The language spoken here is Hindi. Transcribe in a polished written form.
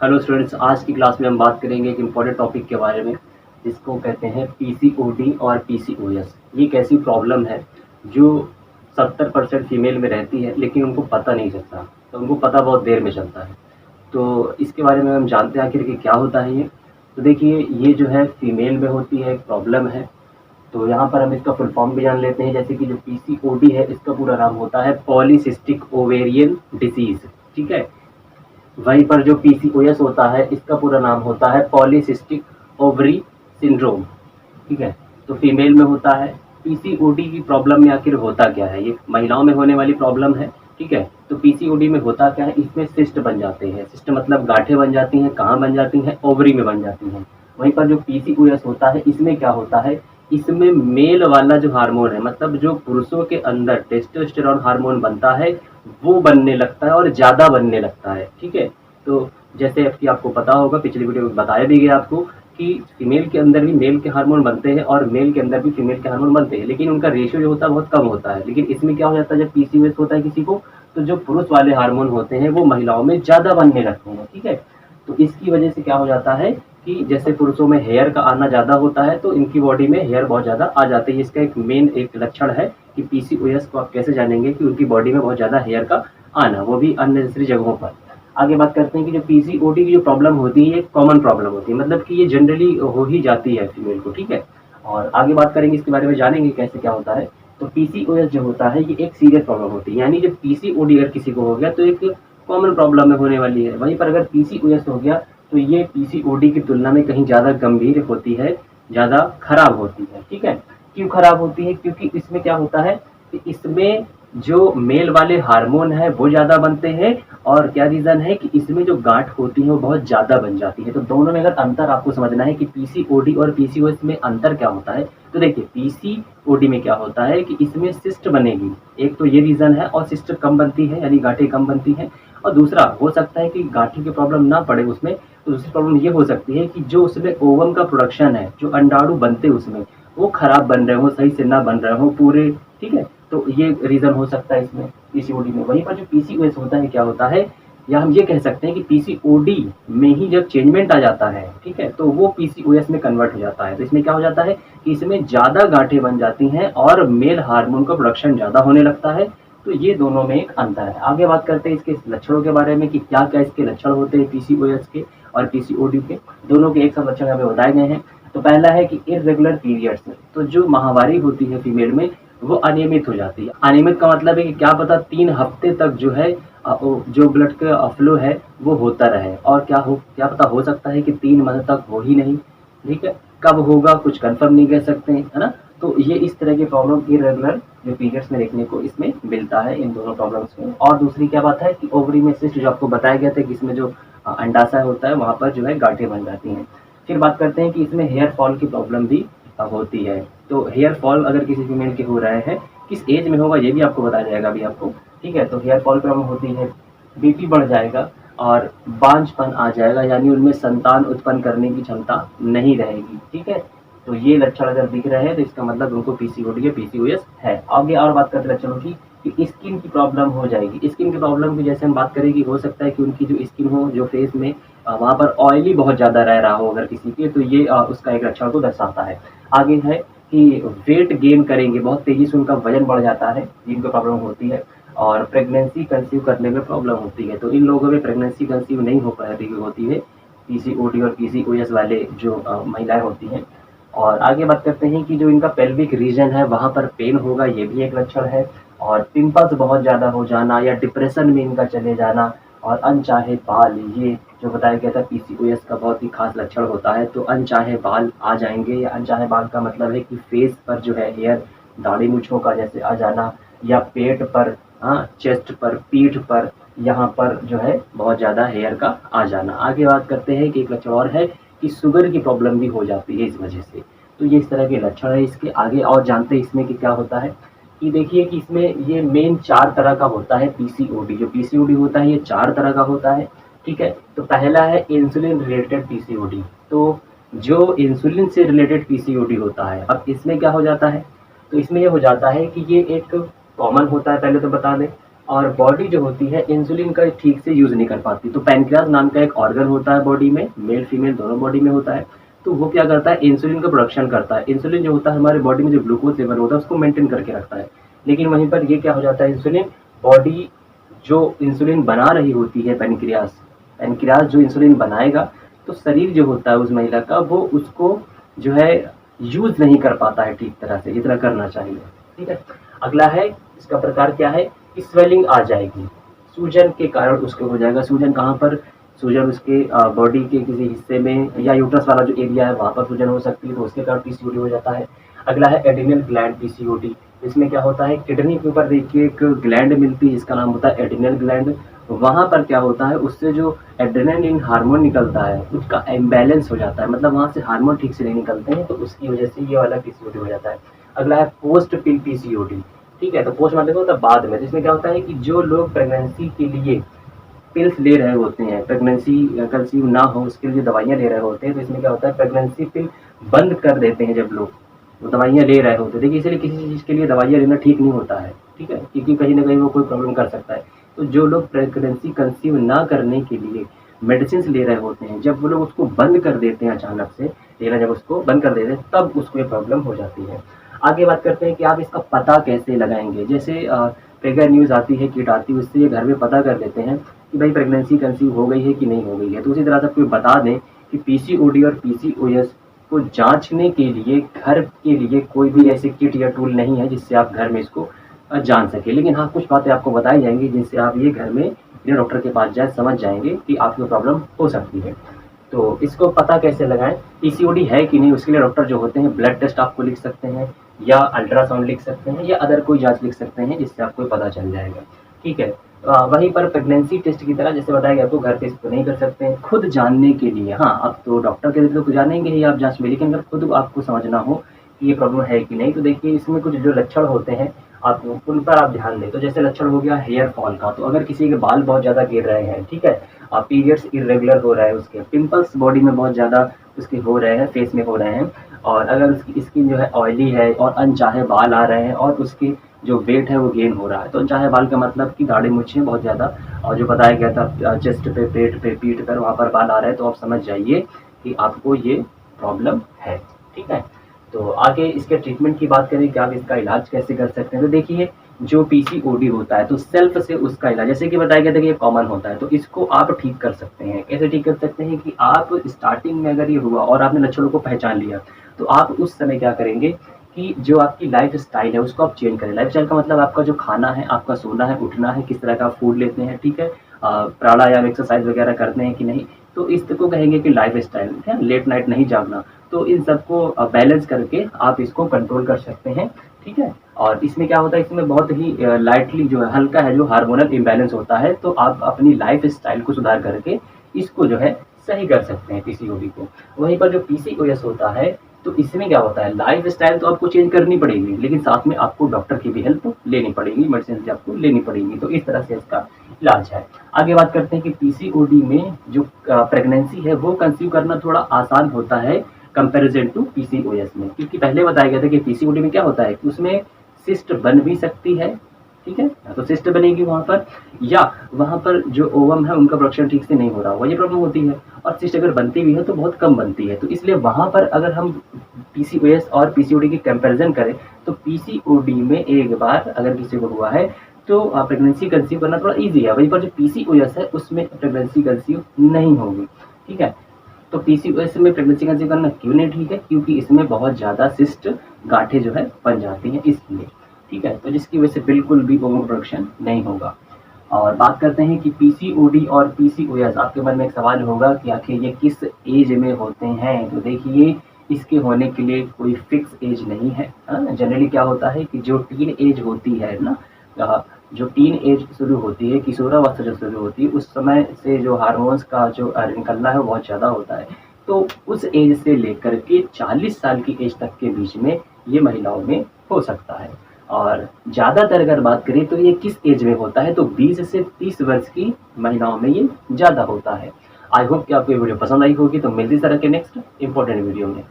हेलो स्टूडेंट्स, आज की क्लास में हम बात करेंगे एक इम्पॉर्टेंट टॉपिक के बारे में जिसको कहते हैं पीसीओडी और पीसीओएस। ये एक ऐसी प्रॉब्लम है जो 70% फीमेल में रहती है, लेकिन उनको पता नहीं चलता। तो उनको पता बहुत देर में चलता है। तो इसके बारे में हम जानते हैं आखिर कि क्या होता है ये। तो देखिए, ये जो है फीमेल में होती है, एक प्रॉब्लम है। तो यहाँ पर हम इसका फुल फॉर्म भी जान लेते हैं। जैसे कि जो पीसीओडी है, इसका पूरा नाम होता है पॉलीसिस्टिक ओवेरियन डिसीज। ठीक है। वहीं पर जो पीसीओएस होता है, इसका पूरा नाम होता है पॉलीसिस्टिक ओवरी सिंड्रोम। ठीक है। तो फीमेल में होता है। पीसीओडी की प्रॉब्लम में आखिर होता क्या है? ये महिलाओं में होने वाली प्रॉब्लम है। ठीक है। तो पीसीओडी में होता क्या है? इसमें सिस्ट बन जाते हैं। सिस्ट मतलब गांठें बन जाती हैं। कहाँ बन जाती हैं? ओवरी में बन जाती हैं। वहीं पर जो पीसीओएस होता है, इसमें क्या होता है? इसमें मेल वाला जो हार्मोन है, मतलब जो पुरुषों के अंदर टेस्टोस्टेरोन हार्मोन बनता है, वो बनने लगता है और ज़्यादा बनने लगता है। ठीक है। तो जैसे कि आपको पता होगा, पिछली वीडियो में बताया भी गया आपको कि फीमेल के अंदर भी मेल के हार्मोन बनते हैं और मेल के अंदर भी फीमेल के हार्मोन बनते हैं, लेकिन उनका रेशियो जो होता है बहुत कम होता है। लेकिन इसमें क्या हो जाता है, जब पीसीओएस होता है किसी को, तो जो पुरुष वाले हार्मोन होते हैं वो महिलाओं में ज़्यादा बनने लगते हैं। ठीक है। तो इसकी वजह से क्या हो जाता है कि जैसे पुरुषों में हेयर का आना ज़्यादा होता है, तो इनकी बॉडी में हेयर बहुत ज़्यादा आ जाते हैं। इसका एक मेन एक लक्षण है कि पीसीओएस को आप कैसे जानेंगे कि उनकी बॉडी में बहुत ज़्यादा हेयर का आना, वो भी अननेसेसरी जगहों पर। आगे बात करते हैं कि जो पीसीओडी की जो प्रॉब्लम होती है, कॉमन प्रॉब्लम होती है, मतलब कि ये जनरली हो ही जाती है फीमेल को। ठीक है। और आगे बात करेंगे, इसके बारे में जानेंगे कैसे क्या होता है। तो पीसीओएस जो होता है, ये एक सीरियस प्रॉब्लम होती है। यानी जब पीसीओडी अगर किसी को हो गया तो एक कॉमन प्रॉब्लम में होने वाली है। वहीं पर अगर पीसीओएस हो गया तो ये पीसीओडी की तुलना में कहीं ज़्यादा गंभीर होती है, ज़्यादा खराब होती है। ठीक है। क्यों खराब होती है? क्योंकि इसमें क्या होता है कि इसमें जो मेल वाले हार्मोन है वो ज़्यादा बनते हैं, और क्या रीज़न है कि इसमें जो गांठ होती है वो बहुत ज़्यादा बन जाती है। तो दोनों में अगर अंतर आपको समझना है कि पीसीओडी और पीसीओएस में अंतर क्या होता है, तो देखिए पीसीओडी में क्या होता है कि इसमें सिस्ट बनेगी। एक तो ये रीज़न है, और सिस्ट कम बनती है यानी गांठें कम बनती हैं। और दूसरा हो सकता है कि गांठों की प्रॉब्लम ना पड़े उसमें, तो दूसरी प्रॉब्लम ये हो सकती है कि जो उसमें ओवम का प्रोडक्शन है, जो अंडाणु बनते उसमें, वो खराब बन रहे हो, सही से ना बन रहे हो पूरे। ठीक है। तो ये रीज़न हो सकता है इसमें पीसीओडी में। वहीं पर जो पीसीओएस होता है, क्या होता है, या हम ये कह सकते हैं कि पीसीओडी में ही जब चेंजमेंट आ जाता है, ठीक है, तो वो पीसीओएस में कन्वर्ट हो जाता है। तो इसमें क्या हो जाता है कि इसमें ज़्यादा गांठें बन जाती हैं और मेल हार्मोन का प्रोडक्शन ज़्यादा होने लगता है। तो ये दोनों में एक अंतर है। आगे बात करते हैं इसके लक्षणों के बारे में कि क्या क्या इसके लक्षण होते हैं पीसीओएस के और पीसीओडी के। दोनों के एक साथ लक्षण यहाँ पे बताए गए हैं। तो पहला है कि इर्रेगुलर पीरियड्स, तो जो माहवारी होती है फीमेल में वो अनियमित हो जाती है। अनियमित का मतलब है कि क्या पता 3 हफ्ते तक जो है जो ब्लड का फ्लो है वो होता रहे, और क्या पता हो सकता है कि 3 महीने तक हो ही नहीं। ठीक है। कब होगा कुछ कंफर्म नहीं कह सकते हैं, है ना। तो ये इस तरह की प्रॉब्लम इरेगुलर जो पीरियड्स में देखने को इसमें मिलता है, इन दोनों प्रॉब्लम्स में। और दूसरी क्या बात है कि ओवरी में सिस्ट, जो आपको बताया गया था कि इसमें जो अंडाशय होता है वहाँ पर जो है गांठें बन जाती हैं। फिर बात करते हैं कि इसमें हेयर फॉल की प्रॉब्लम भी होती है। तो हेयर फॉल अगर किसी फीमेल के हो रहे हैं, किस एज में होगा ये भी आपको बताया जाएगा अभी आपको। ठीक है। तो हेयर फॉल प्रॉब्लम होती है, बीपी बढ़ जाएगा और बांझपन आ जाएगा, यानी उनमें संतान उत्पन्न करने की क्षमता नहीं रहेगी। ठीक है। तो ये लक्षण अगर दिख रहे हैं तो इसका मतलब उनको पीसीओडी या पीसीओएस है। आगे और बात करते हैं लक्षणों की कि स्किन की प्रॉब्लम हो जाएगी। स्किन की प्रॉब्लम की जैसे हम बात करेंगे, हो सकता है कि उनकी जो स्किन हो, जो फेस में वहाँ पर ऑयली बहुत ज़्यादा रह रहा हो अगर किसी के, तो ये उसका एक लक्षण को दर्शाता है। आगे है कि वेट गेन करेंगे, बहुत तेज़ी से उनका वजन बढ़ जाता है, जिनको प्रॉब्लम होती है। और प्रेगनेंसी कंसीव करने में प्रॉब्लम होती है। तो इन लोगों में प्रेगनेंसी कंसीव नहीं हो पाती होती है पीसीओडी और पीसीओएस वाले जो महिलाएं होती हैं। और आगे बात करते हैं कि जो इनका पेल्विक रीजन है वहाँ पर पेन होगा, ये भी एक लक्षण है। और पिंपल्स बहुत ज़्यादा हो जाना या डिप्रेशन में इनका चले जाना, और अनचाहे बाल, ये जो बताया गया था पीसीओएस का बहुत ही खास लक्षण होता है। तो अनचाहे बाल आ जाएंगे, या अनचाहे बाल का मतलब है कि फेस पर जो है हेयर, दाढ़ी मूंछों का जैसे आ जाना, या पेट पर, हाँ, चेस्ट पर, पीठ पर, यहाँ पर जो है बहुत ज़्यादा हेयर का आ जाना। आगे बात करते हैं कि एक लक्षण और है कि शुगर की प्रॉब्लम भी हो जाती है इस वजह से। तो ये इस तरह के लक्षण है इसके। आगे और जानते हैं इसमें कि क्या होता है कि देखिए कि इसमें ये मेन 4 तरह का होता है पीसीओडी। जो पीसीओडी होता है ये 4 तरह का होता है। ठीक है। तो पहला है इंसुलिन रिलेटेड पीसीओडी। तो जो इंसुलिन से रिलेटेड पीसीओडी होता है, अब इसमें क्या हो जाता है, तो इसमें ये हो जाता है कि ये एक कॉमन होता है, पहले तो बता दें। और बॉडी जो होती है इंसुलिन का ठीक से यूज़ नहीं कर पाती। तो पैनक्रियाज नाम का एक ऑर्गन होता है बॉडी में, मेल फीमेल दोनों बॉडी में होता है। तो वो क्या करता है, इंसुलिन का प्रोडक्शन करता है। इंसुलिन जो होता है हमारे बॉडी में जो ग्लूकोज लेवल होता है उसको मेंटेन करके रखता है। लेकिन वहीं पर ये क्या हो जाता है, इंसुलिन बॉडी जो इंसुलिन बना रही होती है, पैनक्रियाज पैनक्रियाज जो इंसुलिन बनाएगा, तो शरीर जो होता है उस महिला का वो उसको जो है यूज़ नहीं कर पाता है ठीक तरह से, जितना करना चाहिए। ठीक है, अगला है इसका प्रकार क्या है कि स्वेलिंग आ जाएगी, सूजन के कारण उसको हो जाएगा। सूजन कहाँ पर, सूजन उसके बॉडी के किसी हिस्से में या यूट्रस वाला जो एरिया है वहाँ पर सूजन हो सकती है, तो उसके कारण पीसीओडी हो जाता है। अगला है एड्रिनल ग्लैंड पीसीओडी। इसमें क्या होता है, किडनी के ऊपर देखिए एक ग्लैंड मिलती है, इसका नाम होता है एड्रिनल ग्लैंड। वहाँ पर क्या होता है, उससे जो एड्रेनालिन हार्मोन निकलता है उसका इम्बैलेंस हो जाता है, मतलब वहाँ से हार्मोन ठीक से नहीं निकलते हैं, तो उसकी वजह से ये वाला पीसीओडी हो जाता है। अगला है पोस्ट पिल पीसीओडी। ठीक है, तो पोस्ट मतलब होता है बाद में, जिसमें क्या होता है कि जो लोग प्रेगनेंसी के लिए पिल्स ले रहे होते हैं, प्रेगनेंसी कंसीव ना हो उसके लिए दवाइयाँ ले रहे होते हैं, तो इसमें क्या होता है प्रेगनेंसी पिल बंद कर देते हैं जब लोग वो दवाइयाँ ले रहे होते हैं। देखिए इसलिए किसी चीज़ के लिए दवाइयाँ लेना ठीक नहीं होता है, ठीक है, क्योंकि कहीं ना कहीं वो कोई प्रॉब्लम कर सकता है। तो जो लोग प्रेगनेंसी कंसीव ना करने के लिए मेडिसिन ले रहे होते हैं, जब वो लोग उसको बंद कर देते हैं अचानक से लेना, जब उसको बंद कर देते हैं तब उसको ये प्रॉब्लम हो जाती है। आगे बात करते हैं कि आप इसका पता कैसे लगाएंगे। जैसे प्रेगर न्यूज़ आती है, किट आती है, उससे ये घर में पता कर देते हैं कि भाई प्रेगनेंसी कंसीव हो गई है कि नहीं हो गई है। तो उसी तरह से आपको बता दें कि पीसीओडी और पीसीओएस को जांचने के लिए घर के लिए कोई भी ऐसे किट या टूल नहीं है जिससे आप घर में इसको जान सके। लेकिन हाँ, कुछ बातें आपको बताई जाएंगी जिनसे आप ये घर में अपने डॉक्टर के पास जाए समझ जाएंगे कि आपको प्रॉब्लम हो सकती है। तो इसको पता कैसे लगाएं, पीसीओडी है कि नहीं, उसके लिए डॉक्टर जो होते हैं ब्लड टेस्ट आपको लिख सकते हैं या अल्ट्रासाउंड लिख सकते हैं या अदर कोई जांच लिख सकते हैं जिससे आपको पता चल जाएगा। ठीक है, वहीं पर प्रेगनेंसी टेस्ट की तरह जैसे बताया गया आपको घर पे इसको नहीं कर सकते हैं। खुद जानने के लिए हाँ, अब तो डॉक्टर के तो जानेंगे ही आप जांच में, लेकिन अगर खुद आपको समझना हो कि ये प्रॉब्लम है कि नहीं, तो देखिए इसमें कुछ जो लक्षण होते हैं आप उन पर आप ध्यान दें। तो जैसे लक्षण हो गया हेयर फॉल का, तो अगर किसी के बाल बहुत ज़्यादा गिर रहे हैं, ठीक है, पीरियड्स इरेगुलर हो रहा है, उसके पिंपल्स बॉडी में बहुत ज़्यादा उसके हो रहे हैं, फेस में हो रहे हैं, और अगर उसकी स्किन जो है ऑयली है और अनचाहे बाल आ रहे हैं और उसकी जो वेट है वो गेन हो रहा है। तो अनचाहे बाल का मतलब कि दाढ़ी मूंछें बहुत ज़्यादा, और जो बताया गया था चेस्ट पे, पेट पे, पीठ पर वहाँ पर बाल आ रहे हैं, तो आप समझ जाइए कि आपको ये प्रॉब्लम है। ठीक है, तो आगे इसके ट्रीटमेंट की बात करें कि आप इसका इलाज कैसे कर सकते हैं। तो देखिए जो पीसीओडी होता है तो सेल्फ से उसका इलाज, जैसे कि बताया गया था कि ये कॉमन होता है, तो इसको आप ठीक कर सकते हैं। कैसे ठीक कर सकते हैं कि आप स्टार्टिंग में अगर ये हुआ और आपने लक्षणों को पहचान लिया, तो आप उस समय क्या करेंगे कि जो आपकी लाइफ स्टाइल है उसको आप चेंज करें। लाइफ स्टाइल का मतलब आपका जो खाना है, आपका सोना है, उठना है, किस तरह का फूड लेते हैं, ठीक है, प्राणायाम एक्सरसाइज वगैरह करते हैं कि नहीं, तो इसको कहेंगे कि लाइफ स्टाइल है, लेट नाइट नहीं जागना। तो इन सबको बैलेंस करके आप इसको कंट्रोल कर सकते हैं। ठीक है, और इसमें क्या होता है, इसमें बहुत ही लाइटली जो है, हल्का है, जो हार्मोनल इम्बैलेंस होता है, तो आप अपनी लाइफ स्टाइल को सुधार करके इसको जो है सही कर सकते हैं पीसीओडी को। वहीं पर जो पीसीओएस होता है, तो इसमें क्या होता है, लाइफ स्टाइल तो आपको चेंज करनी पड़ेगी, लेकिन साथ में आपको डॉक्टर की भी हेल्प लेनी पड़ेगी, मेडिसिन भी आपको लेनी पड़ेगी। तो इस तरह से इसका इलाज है। आगे बात करते हैं कि पीसीओडी में जो प्रेगनेंसी है वो कंसीव करना थोड़ा आसान होता है कंपैरिजन टू पीसीओएस में, क्योंकि पहले बताया गया था कि पीसीओडी में क्या होता है कि उसमें सिस्ट बन भी सकती है, ठीक है, तो सिस्ट बनेगी वहाँ पर, या वहाँ पर जो ओवम है उनका प्रोडक्शन ठीक से नहीं हो रहा होगा, ये प्रॉब्लम होती है। और सिस्ट अगर बनती भी है तो बहुत कम बनती है, तो इसलिए वहाँ पर अगर हम पीसीओएस और पीसीओडी की कंपैरिजन करें, तो पीसीओडी में एक बार अगर किसी को हुआ है तो प्रेगनेंसी कंसीव करना थोड़ा ईजी है। वहीं पर जो पीसीओएस है उसमें प्रेगनेंसी कंसीव नहीं होगी। ठीक है, तो पीसीओएस में प्रेगनेंसी कंसीव करना क्यों नहीं ठीक है, क्योंकि इसमें बहुत ज़्यादा सिस्ट गांठें जो है बन जाती हैं इसलिए। ठीक है, तो जिसकी वजह से बिल्कुल भी ओवम प्रोडक्शन नहीं होगा। और बात करते हैं कि पीसीओडी और पीसीओएस, आपके मन में एक सवाल होगा कि आखिर ये किस एज में होते हैं। तो देखिए इसके होने के लिए कोई फिक्स एज नहीं है। जनरली क्या होता है कि जो टीन एज होती है ना, जो टीन एज शुरू होती है, किशोरावस्था जो शुरू होती है, उस समय से जो हार्मोन्स का जो निकलना है वो बहुत ज़्यादा होता है। तो उस एज से लेकर के 40 साल की एज तक के बीच में ये महिलाओं में हो सकता है। और ज़्यादातर अगर बात करें तो ये किस एज में होता है, तो 20 से 30 वर्ष की महिलाओं में ये ज़्यादा होता है। आई होप कि आपको ये वीडियो पसंद आई होगी। तो मिलती तरह के नेक्स्ट इंपॉर्टेंट वीडियो में।